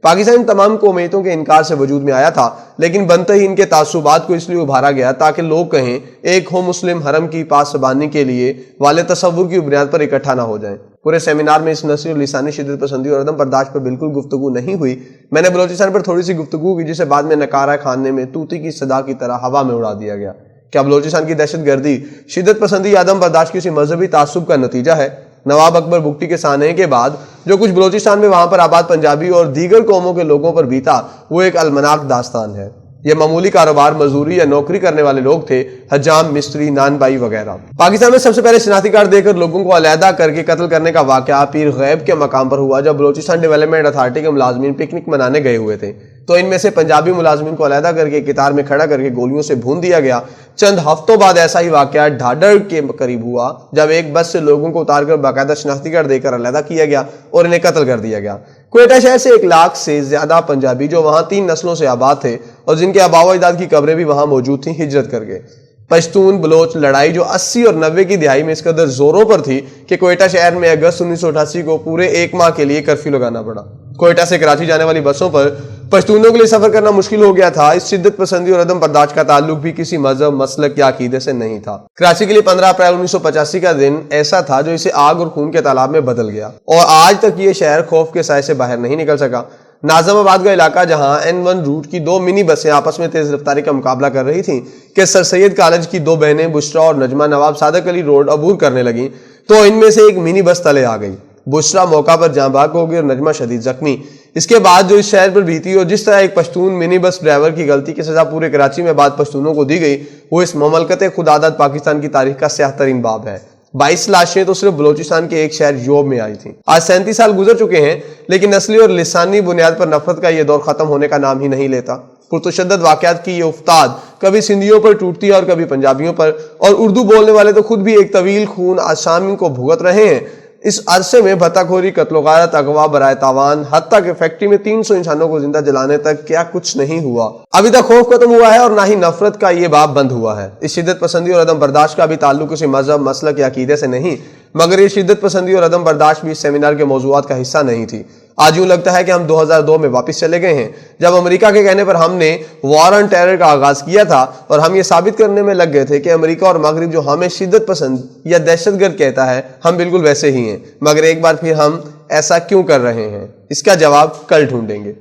पाकिस्तान तमाम कौमियतों के इनकार से वजूद में आया था, लेकिन बनते ही इनके तासुबात को इसलिए उभारा गया ताकि लोग कहें एक हो मुस्लिम हरम की पासबानी के लिए वाले तसव्वुर की बुनियाद पर इकट्ठा ना हो जाएं। पूरे सेमिनार में इस नस्ली और लिसानी शिद्दत पसंदी और अदम बर्दाश्त पर बिल्कुल गुफ्तगू नहीं हुई। मैंने बलोचिस्तान पर थोड़ी सी गुफ्तगू की, जिसे बाद में नकारा खाने में तूती की सदा की तरह हवा में उड़ा दिया गया। क्या बलोचिस्तान की दहशतगर्दी शिद्दत पसंदी या अदम बर्दाश्त किसी मजहबी तासुब का नतीजा है? नवाब अकबर बुगटी के साने के बाद जो कुछ बलोचिस्तान में वहां पर आबाद पंजाबी और दीगर कौमों के लोगों पर बीता, वो एक अलमनाक दास्तान है। ये मामूली कारोबार, मजदूरी या नौकरी करने वाले लोग थे, हजाम, मिस्त्री, नानबाई वगैरह। पाकिस्तान में सबसे पहले शनाख्ती कार्ड देकर लोगों को अलहदा करके कत्ल करने का वाकया पीर गैब के मकाम पर हुआ, जब बलोचिस्तान डेवलपमेंट अथॉरिटी के मुलाजमीन पिकनिक मनाने गए हुए थे। तो इनमें से पंजाबी मुलाजमीन को अलहदा करके कतार में खड़ा करके गोलियों से भून दिया गया। चंद हफ्तों बाद ऐसा ही वाकया ढाडर के करीब हुआ, जब एक बस से लोगों को उतारकर बाकायदा शनाख्ती कार्ड देकर अलहदा किया गया और इन्हें कत्ल कर दिया गया। क्वेटा शहर से 1 लाख से ज्यादा पंजाबी जो वहां 3 नस्लों से आबाद थे और जिनके आबाओ अजदाद की कब्रें भी वहां मौजूद थी, हिजरत कर गए। पश्तून बलोच लड़ाई जो 80 और 90 की दिहाई में इस कदर जोरों पर थी कि क्वेटा शहर में अगस्त 1988 को पूरे 1 माह के लिए कर्फ्यू लगाना पड़ा। क्वेटा से कराची जाने वाली बसों पर पश्तूनों के लिए सफर करना मुश्किल हो गया था। इस शिद्दत पसंदी और अदम बर्दाश्त का ताल्लुक भी किसी मजहब, मसलक या अकीदे से नहीं था। कराची के लिए 15 अप्रैल 1985 का दिन ऐसा था जो इसे आग और खून के तालाब में बदल गया और आज तक ये शहर खौफ के साए से बाहर नहीं निकल सका। नाजमाबाद का इलाका, जहां N1 रूट की 2 मिनी बसें आपस में तेज रफ्तारी का मुकाबला कर रही थीं कि सर सैयद कॉलेज की 2 बहनें बुशरा और नजमा नवाब सादक अली रोड अबूर करने लगीं, तो इनमें से एक मिनी बस तले आ गई। बुशरा मौका पर जाँ बाग हो गई और नजमा शदीद जख्मी। इसके बाद जो इस शहर पर बीती और जिस तरह एक पश्तून मिनी बस ड्राइवर की गलती की सजा पूरे कराची में बाद पश्तूनों को दी गई, वो इस ममलकत खुदादत पाकिस्तान की तारीख का स्याह तरीन बाब है। 22 लाशें तो सिर्फ बलोचिस्तान के एक शहर योब में आई थी। आज 37 साल गुजर चुके हैं, लेकिन नस्ली और लिसानी बुनियाद पर नफरत का यह दौर खत्म होने का नाम ही नहीं लेता। पुरतशद्दद वाकयात की ये उफ्ताद कभी सिंधियों पर टूटती है और कभी पंजाबियों पर, और उर्दू बोलने वाले तो खुद भी एक तवील खून आसामी को भुगत रहे हैं। इस अरसे में भत्ताखोरी, कत्लोगारत, अगवा, बराए तावान, हत्ता के फैक्ट्री में 300 इंसानों को जिंदा जलाने तक क्या कुछ नहीं हुआ। अभी तक खौफ खत्म हुआ है और ना ही नफरत का ये बाब बंद हुआ है। इस शिद्दत पसंदी और अदम बर्दाश्त का भी ताल्लुक किसी मजहब, मसलक या अकीदे से नहीं, मगर ये शिद्दत पसंदी और अदम बर्दाश्त भी इस सेमिनार के मौजूआत का हिस्सा नहीं थी। आज यूं लगता है कि हम 2002 में वापस चले गए हैं, जब अमेरिका के कहने पर हमने वॉर ऑन टेरर का आगाज किया था और हम ये साबित करने में लग गए थे कि अमेरिका और मगरिब जो हमें शिद्दत पसंद या दहशतगर्द कहता है, हम बिल्कुल वैसे ही हैं। मगर एक बार फिर हम ऐसा क्यों कर रहे हैं, इसका जवाब कल ढूंढेंगे।